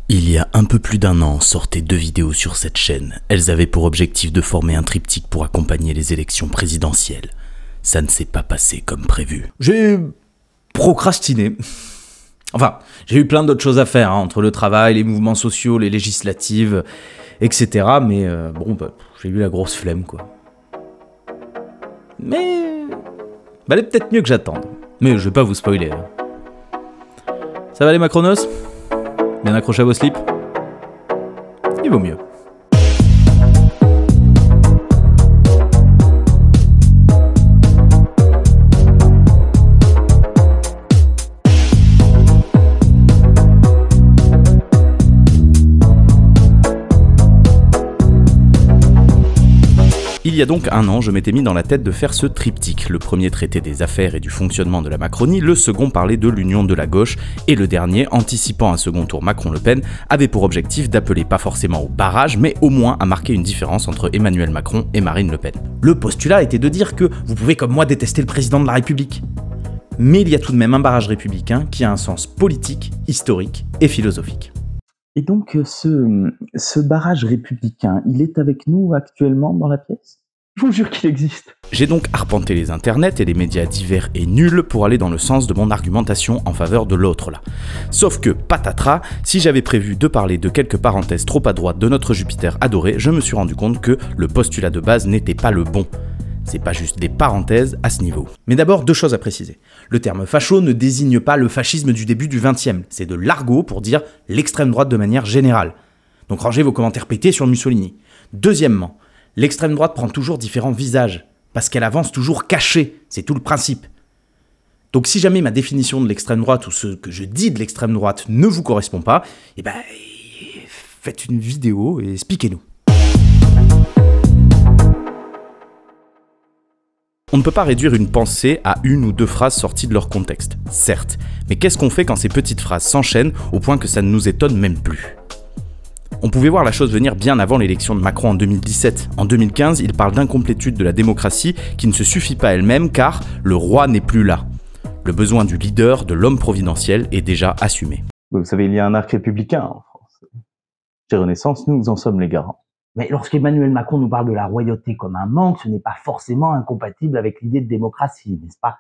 Il y a un peu plus d'un an, sortaient 2 vidéos sur cette chaîne. Elles avaient pour objectif de former un triptyque pour accompagner les élections présidentielles. Ça ne s'est pas passé comme prévu. J'ai procrastiné. Enfin, j'ai eu plein d'autres choses à faire, entre le travail, les mouvements sociaux, les législatives, etc. Mais j'ai eu la grosse flemme, quoi. Mais valait peut-être mieux que j'attende. Mais je vais pas vous spoiler. Ça va les Macronos ? Bien accroché à vos slips ? Il vaut mieux. Il y a donc un an, je m'étais mis dans la tête de faire ce triptyque. Le premier traitait des affaires et du fonctionnement de la Macronie, le second parlait de l'union de la gauche, et le dernier, anticipant un second tour Macron-Le Pen, avait pour objectif d'appeler pas forcément au barrage, mais au moins à marquer une différence entre Emmanuel Macron et Marine Le Pen. Le postulat était de dire que vous pouvez comme moi détester le président de la République. Mais il y a tout de même un barrage républicain qui a un sens politique, historique et philosophique. Et donc, ce barrage républicain, il est avec nous actuellement dans la pièce ? Je vous jure qu'il existe. J'ai donc arpenté les internets et les médias divers et nuls pour aller dans le sens de mon argumentation en faveur de l'autre là. Sauf que, patatras, si j'avais prévu de parler de quelques parenthèses trop à droite de notre Jupiter adoré, je me suis rendu compte que le postulat de base n'était pas le bon. C'est pas juste des parenthèses à ce niveau. Mais d'abord, 2 choses à préciser. Le terme facho ne désigne pas le fascisme du début du XXe. C'est de l'argot pour dire l'extrême droite de manière générale. Donc rangez vos commentaires pétés sur Mussolini. Deuxièmement, l'extrême droite prend toujours différents visages, parce qu'elle avance toujours cachée, c'est tout le principe. Donc si jamais ma définition de l'extrême droite ou ce que je dis de l'extrême droite ne vous correspond pas, faites une vidéo et expliquez-nous. On ne peut pas réduire une pensée à 1 ou 2 phrases sorties de leur contexte, certes, mais qu'est-ce qu'on fait quand ces petites phrases s'enchaînent au point que ça ne nous étonne même plus ? On pouvait voir la chose venir bien avant l'élection de Macron en 2017. En 2015, il parle d'incomplétude de la démocratie qui ne se suffit pas elle-même car le roi n'est plus là. Le besoin du leader, de l'homme providentiel est déjà assumé. Vous savez, il y a un arc républicain en France. Chez Renaissance, nous en sommes les garants. Mais lorsqu'Emmanuel Macron nous parle de la royauté comme un manque, ce n'est pas forcément incompatible avec l'idée de démocratie, n'est-ce pas ?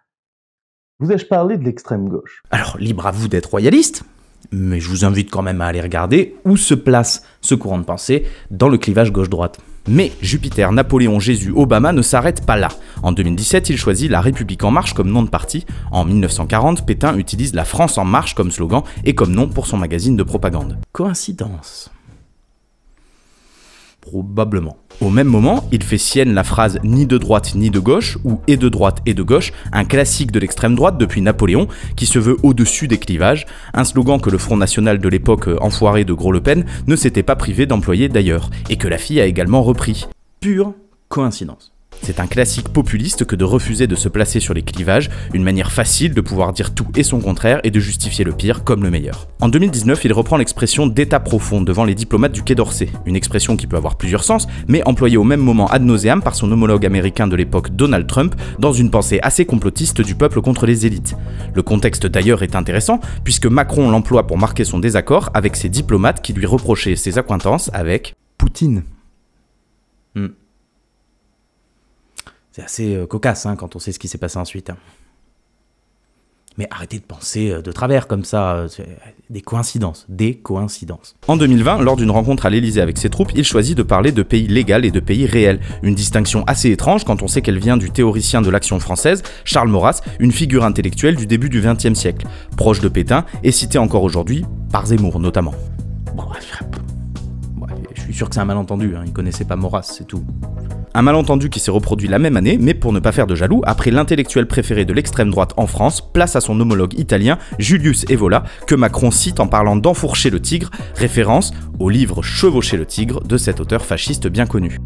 Vous ai-je parlé de l'extrême gauche ? Alors, libre à vous d'être royaliste, mais je vous invite quand même à aller regarder où se place ce courant de pensée dans le clivage gauche-droite. Mais Jupiter, Napoléon, Jésus, Obama ne s'arrêtent pas là. En 2017, il choisit La République en marche comme nom de parti. En 1940, Pétain utilise La France en marche comme slogan et comme nom pour son magazine de propagande. Coïncidence ? Probablement. Au même moment, il fait sienne la phrase « ni de droite ni de gauche » ou « et de droite et de gauche », un classique de l'extrême droite depuis Napoléon, qui se veut au-dessus des clivages, un slogan que le Front National de l'époque enfoiré de Gros Le Pen ne s'était pas privé d'employer d'ailleurs, et que la fille a également repris. Pure coïncidence. C'est un classique populiste que de refuser de se placer sur les clivages, une manière facile de pouvoir dire tout et son contraire et de justifier le pire comme le meilleur. En 2019, il reprend l'expression d'état profond devant les diplomates du Quai d'Orsay, une expression qui peut avoir plusieurs sens, mais employée au même moment ad nauseam par son homologue américain de l'époque Donald Trump, dans une pensée assez complotiste du peuple contre les élites. Le contexte d'ailleurs est intéressant, puisque Macron l'emploie pour marquer son désaccord avec ses diplomates qui lui reprochaient ses accointances avec Poutine. C'est assez cocasse quand on sait ce qui s'est passé ensuite. Mais arrêtez de penser de travers comme ça, des coïncidences. En 2020, lors d'une rencontre à l'Elysée avec ses troupes, il choisit de parler de pays légal et de pays réel. Une distinction assez étrange quand on sait qu'elle vient du théoricien de l'action française, Charles Maurras, une figure intellectuelle du début du XXe siècle, proche de Pétain et cité encore aujourd'hui par Zemmour notamment. Je suis sûr que c'est un malentendu, il connaissait pas Maurras, c'est tout. Un malentendu qui s'est reproduit la même année, mais pour ne pas faire de jaloux, après l'intellectuel préféré de l'extrême droite en France, place à son homologue italien, Julius Evola, que Macron cite en parlant d'enfourcher le tigre, référence au livre Chevaucher le tigre de cet auteur fasciste bien connu.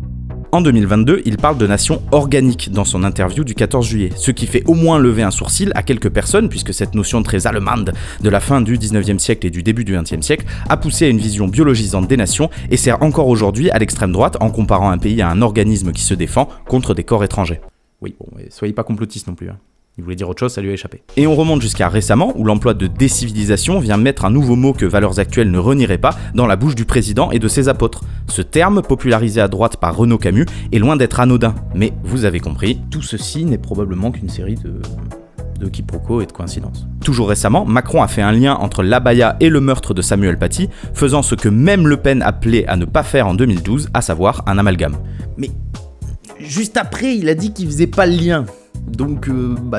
En 2022, il parle de nation organique dans son interview du 14 juillet, ce qui fait au moins lever un sourcil à quelques personnes, puisque cette notion très allemande de la fin du 19e siècle et du début du 20e siècle a poussé à une vision biologisante des nations et sert encore aujourd'hui à l'extrême droite en comparant un pays à un organisme qui se défend contre des corps étrangers. Oui, soyez pas complotistes non plus. Il voulait dire autre chose, ça lui a échappé. Et on remonte jusqu'à récemment, où l'emploi de décivilisation vient mettre un nouveau mot que Valeurs Actuelles ne renierait pas dans la bouche du président et de ses apôtres. Ce terme, popularisé à droite par Renaud Camus, est loin d'être anodin. Mais vous avez compris, tout ceci n'est probablement qu'une série de quiproquos et de coïncidences. Toujours récemment, Macron a fait un lien entre l'abaya et le meurtre de Samuel Paty, faisant ce que même Le Pen appelait à ne pas faire en 2012, à savoir un amalgame. Mais juste après, il a dit qu'il faisait pas le lien. Donc,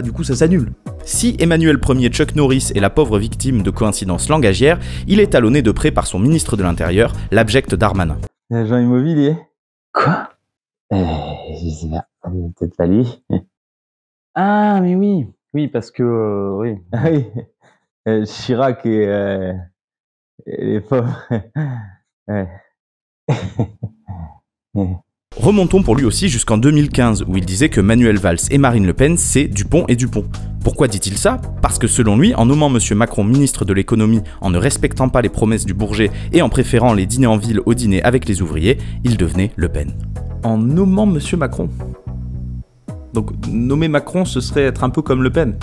du coup, ça s'annule. Si Emmanuel Ier Chuck Norris est la pauvre victime de coïncidences langagières, il est talonné de près par son ministre de l'Intérieur, l'abject Darmanin. Agent immobilier. Quoi? Je sais pas. Peut-être pas lui. Ah, mais oui. Oui, parce que... oui. Ah oui. Chirac et les pauvres. Ouais. Remontons pour lui aussi jusqu'en 2015, où il disait que Manuel Valls et Marine Le Pen, c'est Dupont et Dupont. Pourquoi dit-il ça? Parce que selon lui, en nommant M. Macron ministre de l'économie, en ne respectant pas les promesses du Bourget et en préférant les dîners en ville aux dîners avec les ouvriers, il devenait Le Pen. En nommant M. Macron. Donc, nommer Macron, ce serait être un peu comme Le Pen.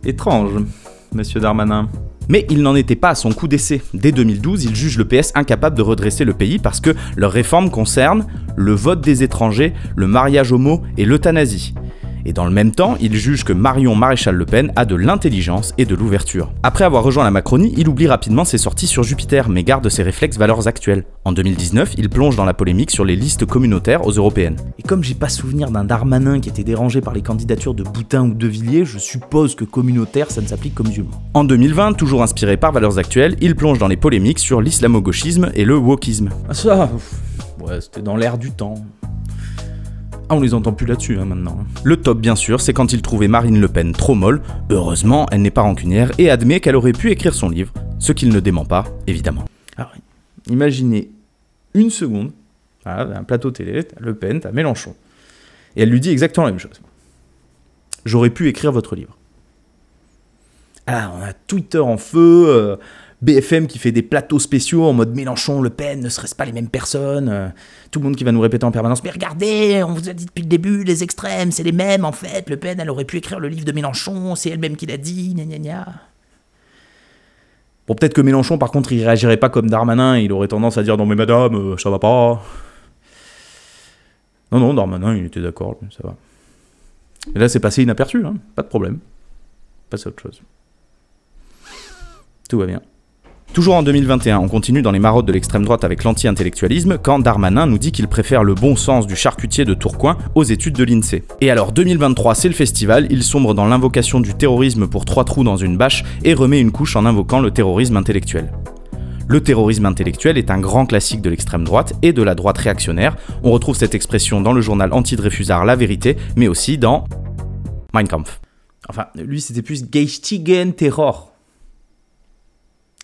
Étrange, monsieur Darmanin. Mais il n'en était pas à son coup d'essai. Dès 2012, il juge le PS incapable de redresser le pays parce que leurs réformes concernent le vote des étrangers, le mariage homo et l'euthanasie. Et dans le même temps, il juge que Marion Maréchal Le Pen a de l'intelligence et de l'ouverture. Après avoir rejoint la Macronie, il oublie rapidement ses sorties sur Jupiter, mais garde ses réflexes Valeurs Actuelles. En 2019, il plonge dans la polémique sur les listes communautaires aux européennes. Et comme j'ai pas souvenir d'un Darmanin qui était dérangé par les candidatures de Boutin ou de Villiers, je suppose que communautaire, ça ne s'applique qu'aux musulmans. En 2020, toujours inspiré par Valeurs Actuelles, il plonge dans les polémiques sur l'islamo-gauchisme et le wokisme. Ah ça, ouais, c'était dans l'air du temps. Ah, on les entend plus là-dessus maintenant. Le top bien sûr, c'est quand il trouvait Marine Le Pen trop molle. Heureusement, elle n'est pas rancunière et admet qu'elle aurait pu écrire son livre, ce qu'il ne dément pas, évidemment. Alors, imaginez une seconde, voilà, un plateau télé, t'as Le Pen, t'as Mélenchon. Et elle lui dit exactement la même chose. J'aurais pu écrire votre livre. Ah, on a Twitter en feu, BFM qui fait des plateaux spéciaux en mode Mélenchon, Le Pen, ne serait-ce pas les mêmes personnes, tout le monde qui va nous répéter en permanence, mais regardez, on vous a dit depuis le début, les extrêmes, c'est les mêmes en fait, Le Pen, elle aurait pu écrire le livre de Mélenchon, c'est elle-même qui l'a dit, gna gna gna. Bon, peut-être que Mélenchon, par contre, il réagirait pas comme Darmanin, il aurait tendance à dire non mais madame, ça va pas. Non, Darmanin, il était d'accord, ça va. Et là, c'est passé inaperçu, hein, pas de problème. Passe à autre chose. Tout va bien. Toujours en 2021, on continue dans les marottes de l'extrême droite avec l'anti-intellectualisme quand Darmanin nous dit qu'il préfère le bon sens du charcutier de Tourcoing aux études de l'INSEE. Et alors 2023, c'est le festival, il sombre dans l'invocation du terrorisme pour 3 trous dans une bâche et remet une couche en invoquant le terrorisme intellectuel. Le terrorisme intellectuel est un grand classique de l'extrême droite et de la droite réactionnaire. On retrouve cette expression dans le journal anti-Dreyfusard La Vérité, mais aussi dans Mein Kampf. Enfin, lui c'était plus Geistigen Terror.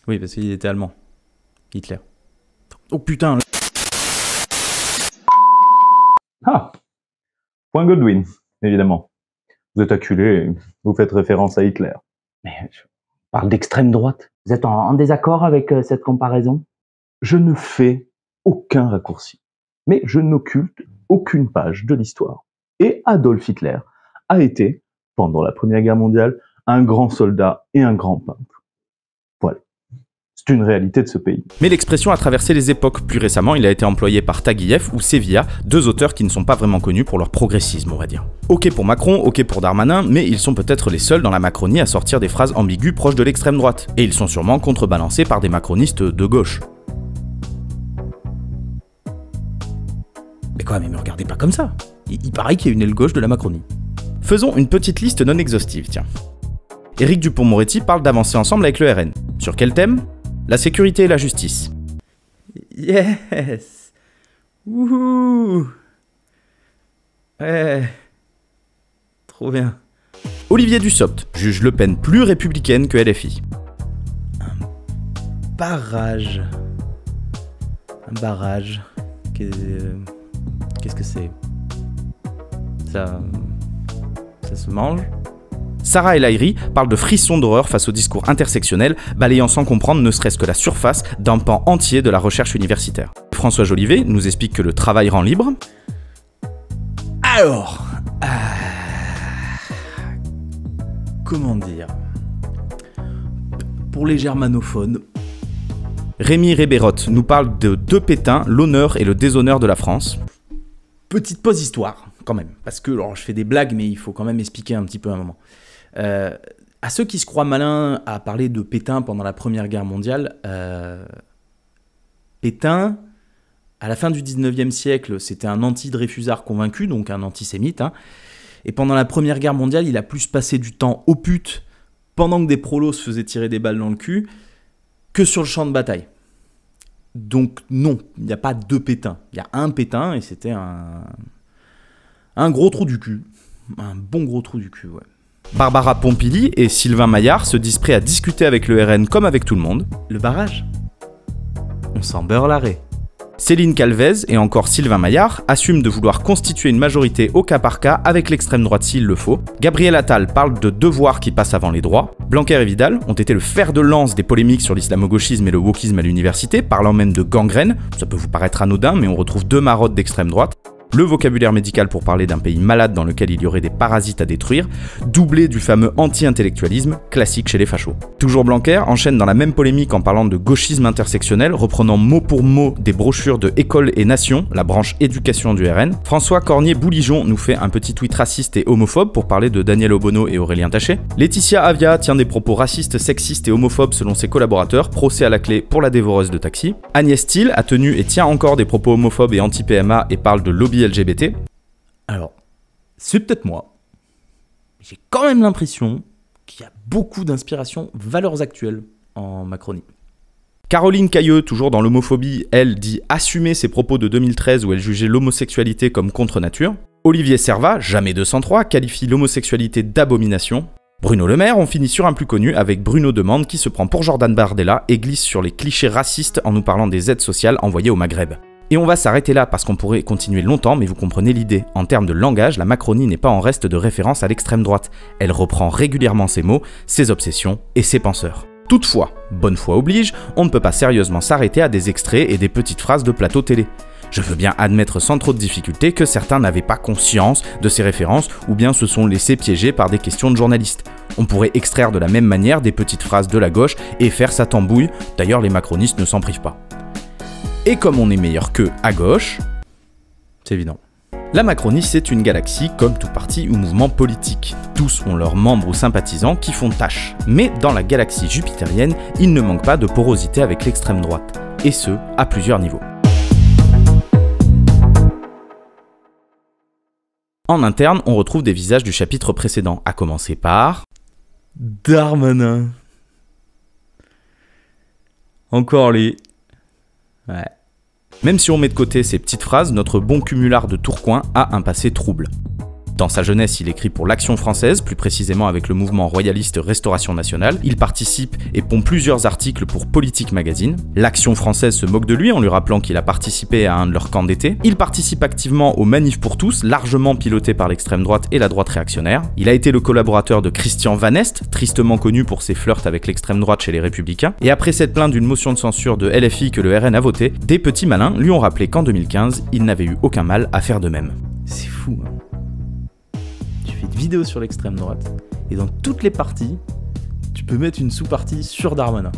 Oui, parce qu'il était allemand. Hitler. Oh putain. Ah, point Godwin, évidemment. Vous êtes acculé, vous faites référence à Hitler. Mais je parle d'extrême droite. Vous êtes en désaccord avec cette comparaison? Je ne fais aucun raccourci, mais je n'occulte aucune page de l'histoire. Et Adolf Hitler a été, pendant la Première Guerre mondiale, un grand soldat et un grand peintre. Voilà. C'est une réalité de ce pays. Mais l'expression a traversé les époques. Plus récemment, il a été employé par Taguieff ou Sevilla, 2 auteurs qui ne sont pas vraiment connus pour leur progressisme, on va dire. Ok pour Macron, ok pour Darmanin, mais ils sont peut-être les seuls dans la Macronie à sortir des phrases ambiguës proches de l'extrême droite. Et ils sont sûrement contrebalancés par des macronistes de gauche. Mais quoi, mais me regardez pas comme ça. Il paraît qu'il y a une aile gauche de la Macronie. Faisons une petite liste non exhaustive, tiens. Éric Dupond-Moretti parle d'avancer ensemble avec le RN. Sur quel thème ? La sécurité et la justice. Yes. Wouhou. Ouais. Trop bien. Olivier Dussopt juge Le Pen plus républicaine que LFI. Barrage. Un barrage. Qu'est-ce que c'est ? Ça se mange ? Sarah El Haïry parle de frissons d'horreur face au discours intersectionnel, balayant sans comprendre ne serait-ce que la surface d'un pan entier de la recherche universitaire. François Jolivet nous explique que le travail rend libre. Alors, comment dire, pour les germanophones. Rémi Rébérotte nous parle de deux Pétain, l'honneur et le déshonneur de la France. Petite pause histoire, quand même, parce que alors, je fais des blagues, mais il faut quand même expliquer un petit peu un moment. À ceux qui se croient malins à parler de Pétain pendant la Première Guerre mondiale, Pétain, à la fin du 19e siècle, c'était un anti-Dreyfusard convaincu, donc un antisémite, hein. Et pendant la Première Guerre mondiale, il a plus passé du temps aux putes, pendant que des prolos se faisaient tirer des balles dans le cul, que sur le champ de bataille. Donc non, il n'y a pas deux Pétains. Il y a un Pétain, et c'était un gros trou du cul. Un bon gros trou du cul, ouais. Barbara Pompili et Sylvain Maillard se disent prêts à discuter avec le RN comme avec tout le monde. Le barrage, on s'en beurre l'arrêt. Céline Calvez et encore Sylvain Maillard assument de vouloir constituer une majorité au cas par cas avec l'extrême droite s'il le faut. Gabriel Attal parle de devoirs qui passent avant les droits. Blanquer et Vidal ont été le fer de lance des polémiques sur l'islamo-gauchisme et le wokisme à l'université, parlant même de gangrène. Ça peut vous paraître anodin, mais on retrouve deux marottes d'extrême droite. Le vocabulaire médical pour parler d'un pays malade dans lequel il y aurait des parasites à détruire, doublé du fameux anti-intellectualisme, classique chez les fachos. Toujours Blanquer enchaîne dans la même polémique en parlant de gauchisme intersectionnel, reprenant mot pour mot des brochures de École et Nation, la branche éducation du RN. François Cornier-Bouligeon nous fait un petit tweet raciste et homophobe pour parler de Daniel Obono et Aurélien Taché. Laetitia Avia tient des propos racistes, sexistes et homophobes selon ses collaborateurs, procès à la clé pour la dévoreuse de taxi. Agnès Thiel a tenu et tient encore des propos homophobes et anti-PMA et parle de lobby LGBT. Alors, c'est peut-être moi. J'ai quand même l'impression qu'il y a beaucoup d'inspiration valeurs actuelles en Macronie. Caroline Cailleux, toujours dans l'homophobie, elle dit assumer ses propos de 2013 où elle jugeait l'homosexualité comme contre-nature. Olivier Servat, jamais 203, qualifie l'homosexualité d'abomination. Bruno Le Maire, on finit sur un plus connu avec Bruno Demande qui se prend pour Jordan Bardella et glisse sur les clichés racistes en nous parlant des aides sociales envoyées au Maghreb. Et on va s'arrêter là parce qu'on pourrait continuer longtemps, mais vous comprenez l'idée. En termes de langage, la Macronie n'est pas en reste de référence à l'extrême droite. Elle reprend régulièrement ses mots, ses obsessions et ses penseurs. Toutefois, bonne foi oblige, on ne peut pas sérieusement s'arrêter à des extraits et des petites phrases de plateau télé. Je veux bien admettre sans trop de difficulté que certains n'avaient pas conscience de ces références ou bien se sont laissés piéger par des questions de journalistes. On pourrait extraire de la même manière des petites phrases de la gauche et faire sa tambouille, d'ailleurs les macronistes ne s'en privent pas. Et comme on est meilleur qu'eux à gauche, c'est évident. La Macronie, c'est une galaxie comme tout parti ou mouvement politique. Tous ont leurs membres ou sympathisants qui font tâche. Mais dans la galaxie jupitérienne, il ne manque pas de porosité avec l'extrême droite. Et ce, à plusieurs niveaux. En interne, on retrouve des visages du chapitre précédent, à commencer par... Darmanin. Encore lui. Ouais. Même si on met de côté ces petites phrases, notre bon cumulard de Tourcoing a un passé trouble. Dans sa jeunesse, il écrit pour l'Action française, plus précisément avec le mouvement royaliste Restauration nationale. Il participe et pond plusieurs articles pour Politique Magazine. L'Action française se moque de lui en lui rappelant qu'il a participé à un de leurs camps d'été. Il participe activement aux manifs pour tous, largement pilotés par l'extrême droite et la droite réactionnaire. Il a été le collaborateur de Christian Van Est, tristement connu pour ses flirts avec l'extrême droite chez les Républicains. Et après s'être plaint d'une motion de censure de LFI que le RN a votée, des petits malins lui ont rappelé qu'en 2015, il n'avait eu aucun mal à faire de même. C'est fou, hein. Tu fais de vidéos sur l'extrême droite, et dans toutes les parties, tu peux mettre une sous-partie sur Darmanin.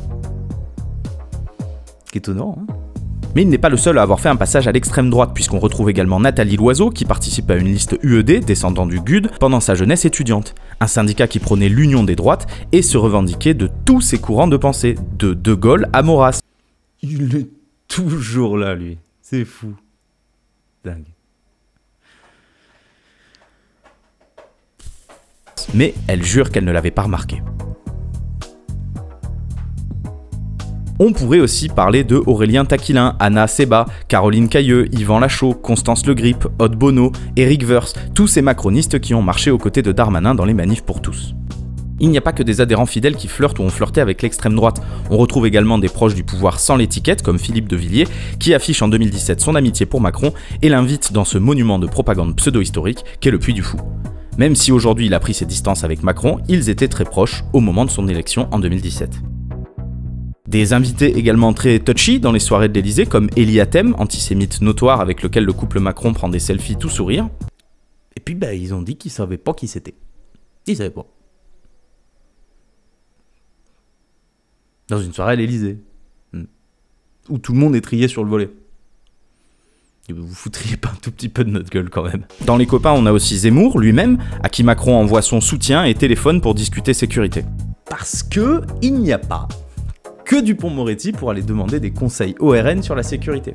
C'est étonnant, hein. Mais il n'est pas le seul à avoir fait un passage à l'extrême droite, puisqu'on retrouve également Nathalie Loiseau, qui participe à une liste UED, descendant du GUD, pendant sa jeunesse étudiante. Un syndicat qui prônait l'union des droites et se revendiquait de tous ses courants de pensée, de De Gaulle à Maurras. Il est toujours là, lui. C'est fou. Dingue. Mais elle jure qu'elle ne l'avait pas remarqué. On pourrait aussi parler de Aurélien Taquilin, Anna Seba, Caroline Cailleux, Yvan Lachaud, Constance Le Grip, Aude Bono, Éric Woerth, tous ces macronistes qui ont marché aux côtés de Darmanin dans les manifs pour tous. Il n'y a pas que des adhérents fidèles qui flirtent ou ont flirté avec l'extrême droite. On retrouve également des proches du pouvoir sans l'étiquette, comme Philippe de Villiers, qui affiche en 2017 son amitié pour Macron et l'invite dans ce monument de propagande pseudo-historique qu'est le Puy du Fou. Même si aujourd'hui il a pris ses distances avec Macron, ils étaient très proches au moment de son élection en 2017. Des invités également très touchy dans les soirées de l'Elysée, comme Elie Hatem, antisémite notoire avec lequel le couple Macron prend des selfies tout sourire. Et puis ils ont dit qu'ils savaient pas qui c'était. Ils savaient pas. Dans une soirée à l'Élysée. Où tout le monde est trié sur le volet. Et vous foutriez pas un tout petit peu de notre gueule quand même. Dans les copains, on a aussi Zemmour, lui-même, à qui Macron envoie son soutien et téléphone pour discuter sécurité. Parce que il n'y a pas que Dupond-Moretti pour aller demander des conseils au RN sur la sécurité.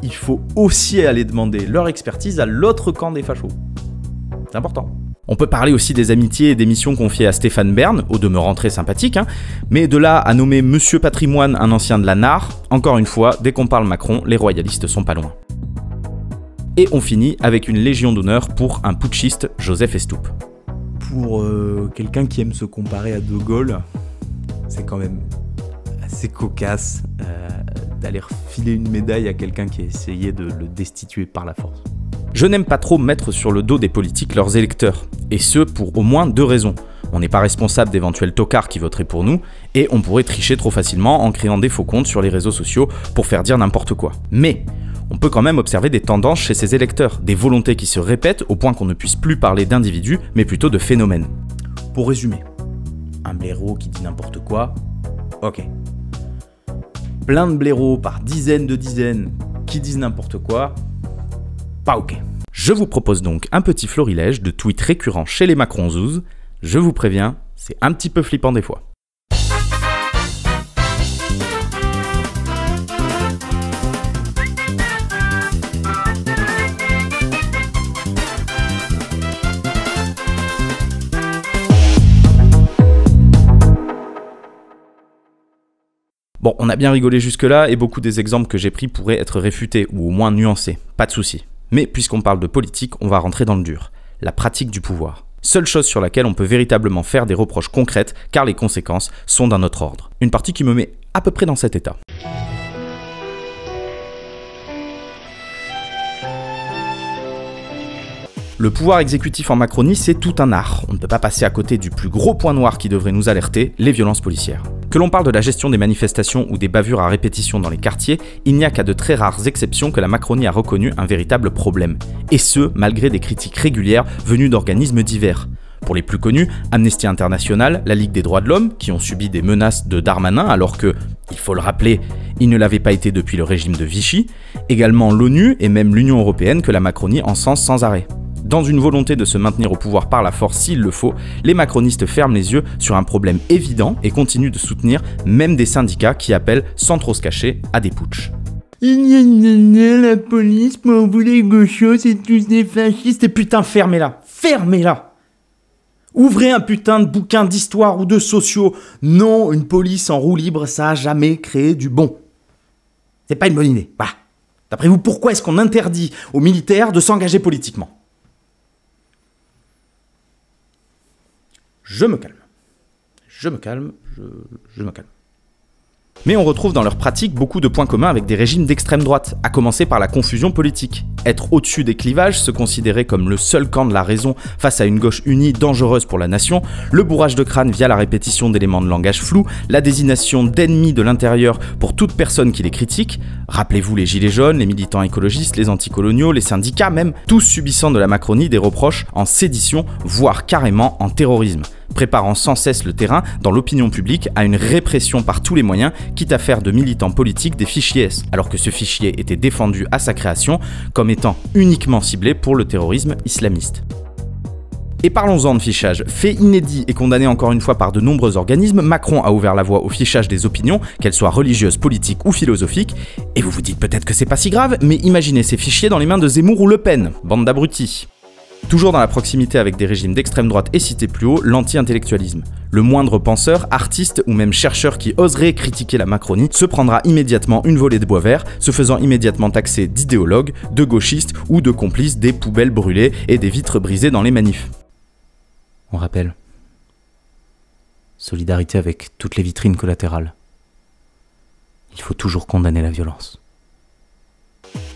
Il faut aussi aller demander leur expertise à l'autre camp des fachos. C'est important. On peut parler aussi des amitiés et des missions confiées à Stéphane Bern, au demeurant très sympathique, mais de là à nommer Monsieur Patrimoine, un ancien de la NAR, encore une fois, dès qu'on parle Macron, les royalistes sont pas loin. Et on finit avec une légion d'honneur pour un putschiste, Joseph Estoupe. Pour quelqu'un qui aime se comparer à De Gaulle, c'est quand même assez cocasse d'aller refiler une médaille à quelqu'un qui a essayé de le destituer par la force. Je n'aime pas trop mettre sur le dos des politiques leurs électeurs, et ce pour au moins 2 raisons. On n'est pas responsable d'éventuels tocards qui voteraient pour nous, et on pourrait tricher trop facilement en créant des faux comptes sur les réseaux sociaux pour faire dire n'importe quoi. Mais on peut quand même observer des tendances chez ces électeurs, des volontés qui se répètent au point qu'on ne puisse plus parler d'individus, mais plutôt de phénomènes. Pour résumer, un blaireau qui dit n'importe quoi, ok. Plein de blaireaux par dizaines de dizaines qui disent n'importe quoi, pas ok. Je vous propose donc un petit florilège de tweets récurrents chez les Macronzouzes. Je vous préviens, c'est un petit peu flippant des fois. Bon, on a bien rigolé jusque-là et beaucoup des exemples que j'ai pris pourraient être réfutés ou au moins nuancés, pas de souci. Mais puisqu'on parle de politique, on va rentrer dans le dur, la pratique du pouvoir. Seule chose sur laquelle on peut véritablement faire des reproches concrètes car les conséquences sont d'un autre ordre. Une partie qui me met à peu près dans cet état. Le pouvoir exécutif en Macronie, c'est tout un art. On ne peut pas passer à côté du plus gros point noir qui devrait nous alerter, les violences policières. Que l'on parle de la gestion des manifestations ou des bavures à répétition dans les quartiers, il n'y a qu'à de très rares exceptions que la Macronie a reconnu un véritable problème. Et ce, malgré des critiques régulières venues d'organismes divers. Pour les plus connus, Amnesty International, la Ligue des droits de l'homme, qui ont subi des menaces de Darmanin alors que, il faut le rappeler, ils ne l'avaient pas été depuis le régime de Vichy, également l'ONU et même l'Union européenne que la Macronie encense sans arrêt. Dans une volonté de se maintenir au pouvoir par la force s'il le faut, les macronistes ferment les yeux sur un problème évident et continuent de soutenir même des syndicats qui appellent, sans trop se cacher, à des putschs. La police, pour vous les gauchos, c'est tous des fascistes. Et putain, fermez-la. Fermez-la. Ouvrez un putain de bouquin d'histoire ou de sociaux. Non, une police en roue libre, ça a jamais créé du bon. C'est pas une bonne idée. Voilà. D'après vous, pourquoi est-ce qu'on interdit aux militaires de s'engager politiquement ? Je me calme. Je me calme. Mais on retrouve dans leur pratique beaucoup de points communs avec des régimes d'extrême droite, à commencer par la confusion politique. Être au-dessus des clivages, se considérer comme le seul camp de la raison face à une gauche unie dangereuse pour la nation, le bourrage de crâne via la répétition d'éléments de langage flous, la désignation d'ennemis de l'intérieur pour toute personne qui les critique, rappelez-vous les gilets jaunes, les militants écologistes, les anticoloniaux, les syndicats même, tous subissant de la Macronie des reproches en sédition, voire carrément en terrorisme, préparant sans cesse le terrain dans l'opinion publique à une répression par tous les moyens, quitte à faire de militants politiques des fichiers S, alors que ce fichier était défendu à sa création comme étant uniquement ciblé pour le terrorisme islamiste. Et parlons-en de fichage. Fait inédit et condamné encore une fois par de nombreux organismes, Macron a ouvert la voie au fichage des opinions, qu'elles soient religieuses, politiques ou philosophiques, et vous vous dites peut-être que c'est pas si grave, mais imaginez ces fichiers dans les mains de Zemmour ou Le Pen, bande d'abrutis. Toujours dans la proximité avec des régimes d'extrême droite et cité plus haut, l'anti-intellectualisme. Le moindre penseur, artiste ou même chercheur qui oserait critiquer la Macronie se prendra immédiatement une volée de bois vert, se faisant immédiatement taxer d'idéologue, de gauchiste ou de complice des poubelles brûlées et des vitres brisées dans les manifs. On rappelle. Solidarité avec toutes les vitrines collatérales. Il faut toujours condamner la violence.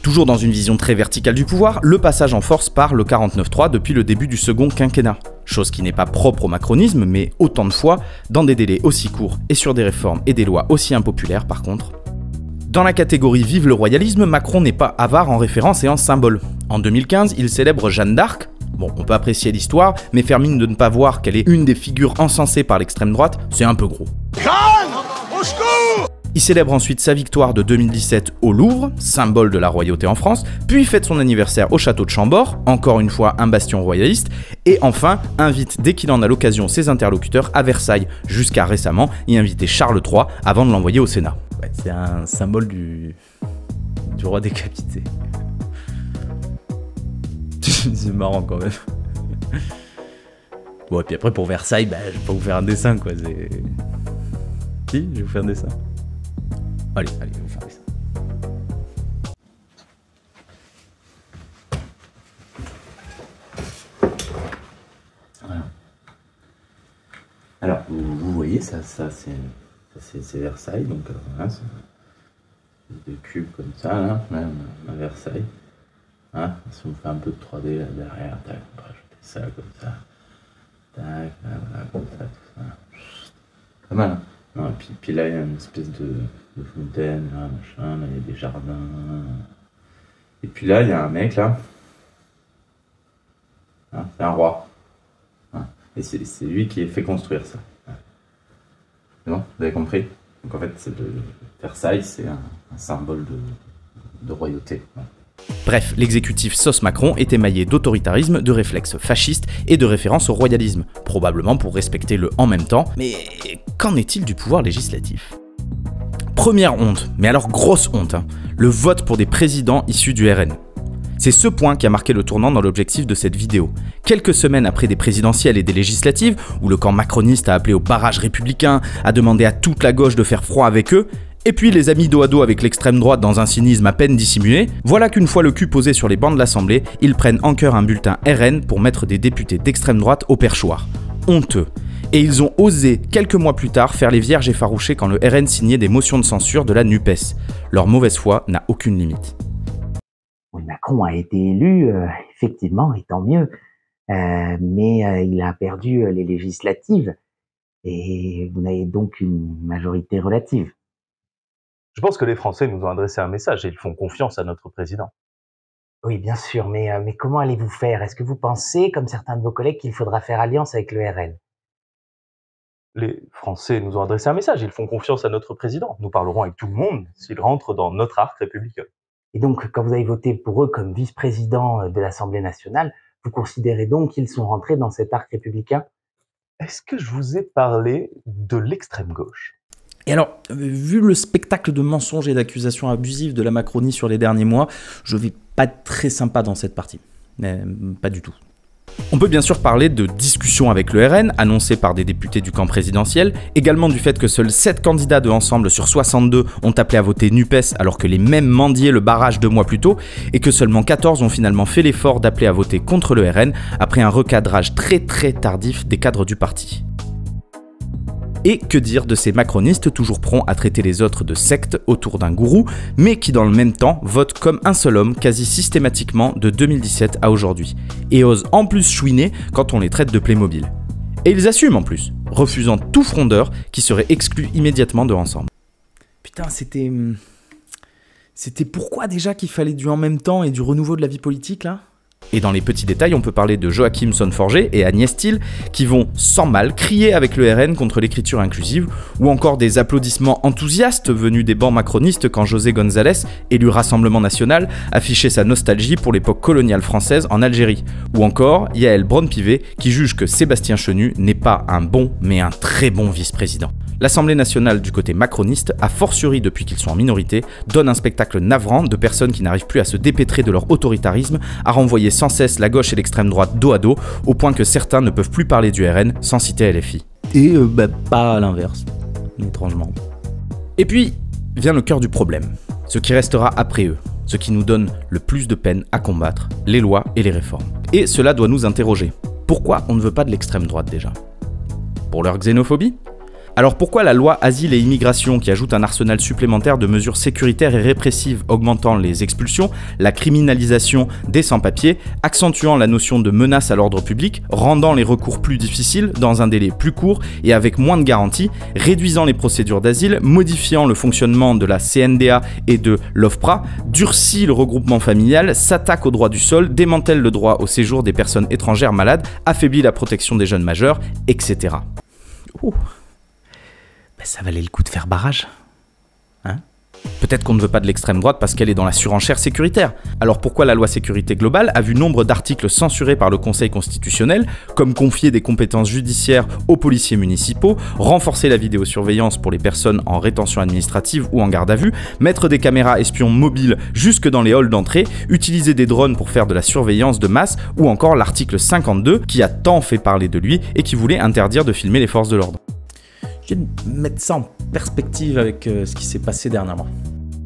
Toujours dans une vision très verticale du pouvoir, le passage en force par le 49.3 depuis le début du second quinquennat. Chose qui n'est pas propre au macronisme, mais autant de fois, dans des délais aussi courts et sur des réformes et des lois aussi impopulaires par contre. Dans la catégorie Vive le royalisme, Macron n'est pas avare en référence et en symbole. En 2015, il célèbre Jeanne d'Arc. Bon, on peut apprécier l'histoire, mais faire mine de ne pas voir qu'elle est une des figures encensées par l'extrême droite, c'est un peu gros. Jeanne, Il célèbre ensuite sa victoire de 2017 au Louvre, symbole de la royauté en France, puis fête son anniversaire au château de Chambord, encore une fois un bastion royaliste, et enfin invite dès qu'il en a l'occasion ses interlocuteurs à Versailles, jusqu'à récemment y inviter Charles III avant de l'envoyer au Sénat. Ouais, c'est un symbole du roi décapité. C'est marrant quand même. Bon, et puis après pour Versailles, bah, je vais pas vous faire un dessin quoi. Si, je vais vous faire un dessin. Allez, je vais vous faire un dessin. Voilà. Alors, vous voyez, ça c'est Versailles, donc voilà, c'est des cubes comme ça, là, même à Versailles. Hein, si on fait un peu de 3D là derrière, tac, on peut rajouter ça comme ça. Tac, voilà, comme ça, tout ça. Pas mal, hein. Non, puis là, il y a une espèce de fontaine, là, machin, là, il y a des jardins. Et puis là, il y a un mec, là. Hein, c'est un roi. Hein, et c'est lui qui a fait construire ça. C'est bon, vous avez compris? Donc en fait, Versailles, c'est un symbole de royauté. Ouais. Bref, l'exécutif sauce Macron est émaillé d'autoritarisme, de réflexes fascistes et de références au royalisme, probablement pour respecter le « en même temps », mais qu'en est-il du pouvoir législatif? Première honte, mais alors grosse honte, hein, le vote pour des présidents issus du RN. C'est ce point qui a marqué le tournant dans l'objectif de cette vidéo. Quelques semaines après des présidentielles et des législatives, où le camp macroniste a appelé au barrage républicain, a demandé à toute la gauche de faire froid avec eux, et puis les amis dos à dos avec l'extrême droite dans un cynisme à peine dissimulé, voilà qu'une fois le cul posé sur les bancs de l'Assemblée, ils prennent en cœur un bulletin RN pour mettre des députés d'extrême droite au perchoir. Honteux. Et ils ont osé, quelques mois plus tard, faire les vierges effarouchées quand le RN signait des motions de censure de la NUPES. Leur mauvaise foi n'a aucune limite. Oui, Macron a été élu, effectivement, et tant mieux. Mais il a perdu les législatives. Et vous avez donc une majorité relative. Je pense que les Français nous ont adressé un message et ils font confiance à notre président. Oui, bien sûr, mais comment allez-vous faire? Est-ce que vous pensez, comme certains de vos collègues, qu'il faudra faire alliance avec le RN? Les Français nous ont adressé un message, ils font confiance à notre président. Nous parlerons avec tout le monde s'il rentre dans notre arc républicain. Et donc, quand vous avez voté pour eux comme vice-président de l'Assemblée nationale, vous considérez donc qu'ils sont rentrés dans cet arc républicain? Est-ce que je vous ai parlé de l'extrême gauche? Et alors, vu le spectacle de mensonges et d'accusations abusives de la Macronie sur les derniers mois, je vais pas être très sympa dans cette partie. Mais pas du tout. On peut bien sûr parler de discussions avec le RN, annoncées par des députés du camp présidentiel, également du fait que seuls 7 candidats de Ensemble sur 62 ont appelé à voter NUPES alors que les mêmes mendiaient le barrage 2 mois plus tôt, et que seulement 14 ont finalement fait l'effort d'appeler à voter contre le RN après un recadrage très tardif des cadres du parti. Et que dire de ces macronistes toujours prompts à traiter les autres de sectes autour d'un gourou, mais qui dans le même temps votent comme un seul homme quasi systématiquement de 2017 à aujourd'hui, et osent en plus chouiner quand on les traite de Playmobil. Et ils assument en plus, refusant tout frondeur qui serait exclu immédiatement de Ensemble. Putain, c'était pourquoi déjà qu'il fallait du en même temps et du renouveau de la vie politique là? Et dans les petits détails, on peut parler de Joachim Son-Forget et Agnès Thiel qui vont sans mal crier avec le RN contre l'écriture inclusive, ou encore des applaudissements enthousiastes venus des bancs macronistes quand José González, élu Rassemblement National, affichait sa nostalgie pour l'époque coloniale française en Algérie, ou encore Yael Braun-Pivet qui juge que Sébastien Chenu n'est pas un bon mais un très bon vice-président. L'Assemblée nationale du côté macroniste, a fortiori depuis qu'ils sont en minorité, donne un spectacle navrant de personnes qui n'arrivent plus à se dépêtrer de leur autoritarisme, à renvoyer sans cesse la gauche et l'extrême droite dos à dos, au point que certains ne peuvent plus parler du RN sans citer LFI. Et pas à l'inverse, étrangement. Et puis, vient le cœur du problème, ce qui restera après eux, ce qui nous donne le plus de peine à combattre, les lois et les réformes. Et cela doit nous interroger. Pourquoi on ne veut pas de l'extrême droite déjà? Pour leur xénophobie? Alors pourquoi la loi Asile et Immigration, qui ajoute un arsenal supplémentaire de mesures sécuritaires et répressives augmentant les expulsions, la criminalisation des sans-papiers, accentuant la notion de menace à l'ordre public, rendant les recours plus difficiles, dans un délai plus court et avec moins de garanties, réduisant les procédures d'asile, modifiant le fonctionnement de la CNDA et de l'OFPRA, durcit le regroupement familial, s'attaque au droit du sol, démantèle le droit au séjour des personnes étrangères malades, affaiblit la protection des jeunes majeurs, etc. Ben, ça valait le coup de faire barrage. Hein? Peut-être qu'on ne veut pas de l'extrême droite parce qu'elle est dans la surenchère sécuritaire. Alors pourquoi la loi sécurité globale a vu nombre d'articles censurés par le Conseil constitutionnel, comme confier des compétences judiciaires aux policiers municipaux, renforcer la vidéosurveillance pour les personnes en rétention administrative ou en garde à vue, mettre des caméras espions mobiles jusque dans les halls d'entrée, utiliser des drones pour faire de la surveillance de masse, ou encore l'article 52 qui a tant fait parler de lui et qui voulait interdire de filmer les forces de l'ordre. Je vais mettre ça en perspective avec ce qui s'est passé dernièrement.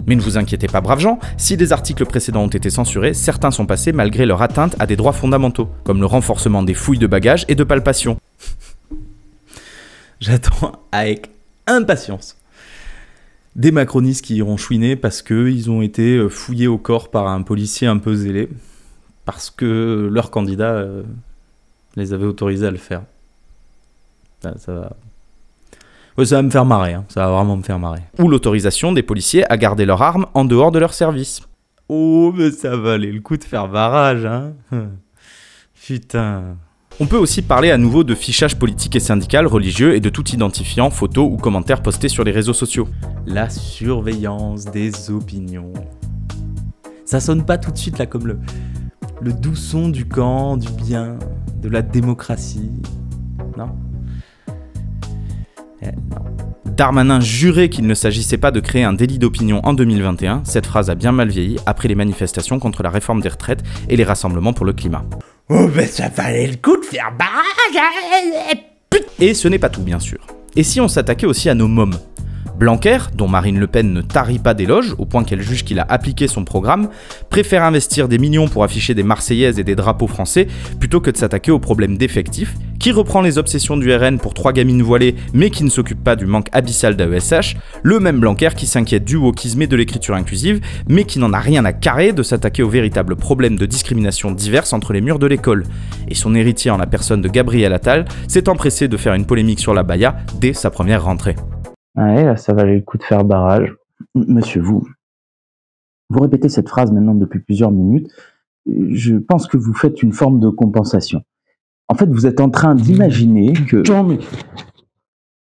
Mais ne vous inquiétez pas, braves gens, si les articles précédents ont été censurés, certains sont passés malgré leur atteinte à des droits fondamentaux, comme le renforcement des fouilles de bagages et de palpations. J'attends avec impatience des macronistes qui iront chouiner parce qu'ils ont été fouillés au corps par un policier un peu zélé, parce que leur candidat les avait autorisés à le faire. Ça va... Ouais, ça va me faire marrer, hein. Ça va vraiment me faire marrer. Ou l'autorisation des policiers à garder leurs armes en dehors de leur service. Oh, mais ça valait le coup de faire barrage, hein. Putain. On peut aussi parler à nouveau de fichage politique et syndical, religieux et de tout identifiant, photos ou commentaires postés sur les réseaux sociaux. La surveillance des opinions. Ça sonne pas tout de suite là comme le doux son du camp, du bien, de la démocratie. Non ? Non. Darmanin jurait qu'il ne s'agissait pas de créer un délit d'opinion en 2021. Cette phrase a bien mal vieilli après les manifestations contre la réforme des retraites et les rassemblements pour le climat. Oh ben ça valait le coup de faire barrage. Et ce n'est pas tout bien sûr. Et si on s'attaquait aussi à nos mômes ? Blanquer, dont Marine Le Pen ne tarit pas d'éloges, au point qu'elle juge qu'il a appliqué son programme, préfère investir des millions pour afficher des Marseillaises et des drapeaux français, plutôt que de s'attaquer au problème d'effectifs, qui reprend les obsessions du RN pour 3 gamines voilées, mais qui ne s'occupe pas du manque abyssal d'AESH, le même Blanquer qui s'inquiète du wokisme et de l'écriture inclusive, mais qui n'en a rien à carrer de s'attaquer au véritable problème de discrimination diverse entre les murs de l'école. Et son héritier en la personne de Gabriel Attal s'est empressé de faire une polémique sur la baya dès sa première rentrée. Ouais, là, ça valait le coup de faire barrage. Monsieur, vous répétez cette phrase maintenant depuis plusieurs minutes. Je pense que vous faites une forme de compensation. En fait, vous êtes en train d'imaginer que...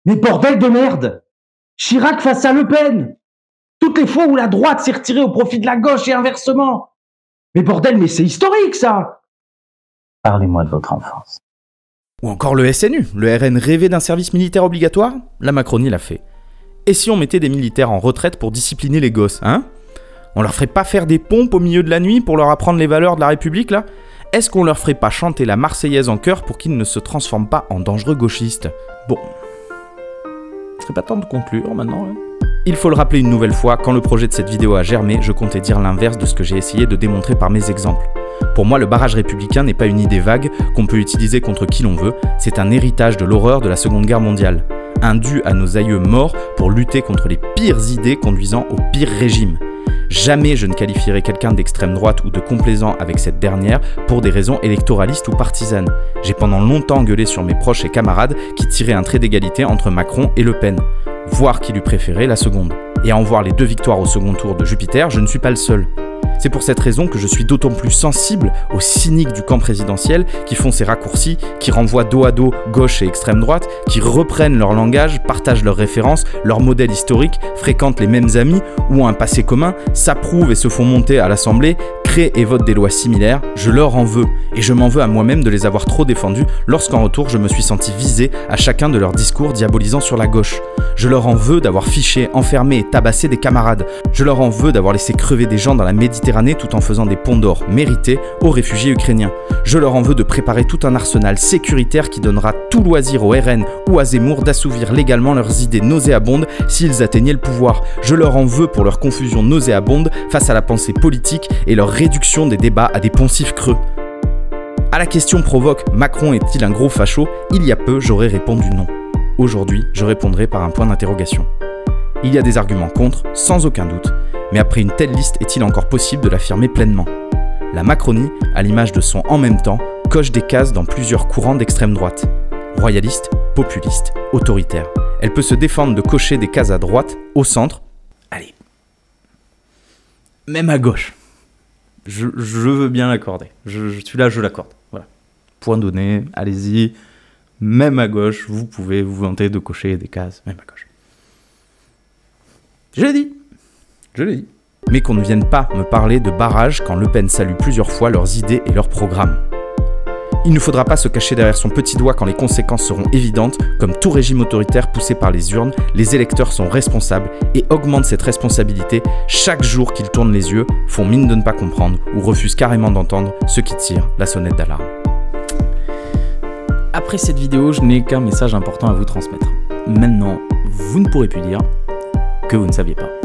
Mais bordel de merde! Chirac face à Le Pen! Toutes les fois où la droite s'est retirée au profit de la gauche et inversement! Mais bordel, mais c'est historique, ça! Parlez-moi de votre enfance. Ou encore le SNU, le RN rêvait d'un service militaire obligatoire? La Macronie l'a fait. Et si on mettait des militaires en retraite pour discipliner les gosses, hein? On leur ferait pas faire des pompes au milieu de la nuit pour leur apprendre les valeurs de la République, là? Est-ce qu'on leur ferait pas chanter la Marseillaise en chœur pour qu'ils ne se transforment pas en dangereux gauchistes? Bon. Ce serait pas temps de conclure maintenant, hein? Il faut le rappeler une nouvelle fois, quand le projet de cette vidéo a germé, je comptais dire l'inverse de ce que j'ai essayé de démontrer par mes exemples. Pour moi, le barrage républicain n'est pas une idée vague qu'on peut utiliser contre qui l'on veut, c'est un héritage de l'horreur de la Seconde Guerre mondiale. Un dû à nos aïeux morts pour lutter contre les pires idées conduisant au pire régime. Jamais je ne qualifierai quelqu'un d'extrême droite ou de complaisant avec cette dernière pour des raisons électoralistes ou partisanes. J'ai pendant longtemps gueulé sur mes proches et camarades qui tiraient un trait d'égalité entre Macron et Le Pen, voire qui lui préféraient la seconde. Et à en voir les 2 victoires au second tour de Jupiter, je ne suis pas le seul. C'est pour cette raison que je suis d'autant plus sensible aux cyniques du camp présidentiel qui font ces raccourcis, qui renvoient dos à dos gauche et extrême droite, qui reprennent leur langage, partagent leurs références, leurs modèles historiques, fréquentent les mêmes amis ou ont un passé commun, s'approuvent et se font monter à l'Assemblée, créent et votent des lois similaires. Je leur en veux, et je m'en veux à moi-même de les avoir trop défendus lorsqu'en retour je me suis senti visé à chacun de leurs discours diabolisant sur la gauche. Je leur en veux d'avoir fiché, enfermé et tabassé des camarades. Je leur en veux d'avoir laissé crever des gens dans la Méditerranée tout en faisant des ponts d'or mérités aux réfugiés ukrainiens. Je leur en veux de préparer tout un arsenal sécuritaire qui donnera tout loisir au RN ou à Zemmour d'assouvir légalement leurs idées nauséabondes s'ils atteignaient le pouvoir. Je leur en veux pour leur confusion nauséabonde face à la pensée politique et leur réduction des débats à des poncifs creux. À la question provoque « Macron est-il un gros facho ?», il y a peu, j'aurais répondu non. Aujourd'hui, je répondrai par un point d'interrogation. Il y a des arguments contre, sans aucun doute, mais après une telle liste, est-il encore possible de l'affirmer pleinement ? La Macronie, à l'image de son « en même temps », coche des cases dans plusieurs courants d'extrême droite. Royaliste, populiste, autoritaire. Elle peut se défendre de cocher des cases à droite, au centre, allez, même à gauche. Je veux bien l'accorder. Celui-là, je l'accorde. Voilà. Point donné, allez-y. Même à gauche, vous pouvez vous vanter de cocher des cases, même à gauche. Je l'ai dit. Je l'ai dit. Mais qu'on ne vienne pas me parler de barrage quand Le Pen salue plusieurs fois leurs idées et leurs programmes. Il ne faudra pas se cacher derrière son petit doigt quand les conséquences seront évidentes. Comme tout régime autoritaire poussé par les urnes, les électeurs sont responsables et augmentent cette responsabilité chaque jour qu'ils tournent les yeux, font mine de ne pas comprendre ou refusent carrément d'entendre ceux qui tirent la sonnette d'alarme. Après cette vidéo, je n'ai qu'un message important à vous transmettre. Maintenant, vous ne pourrez plus dire que vous ne saviez pas.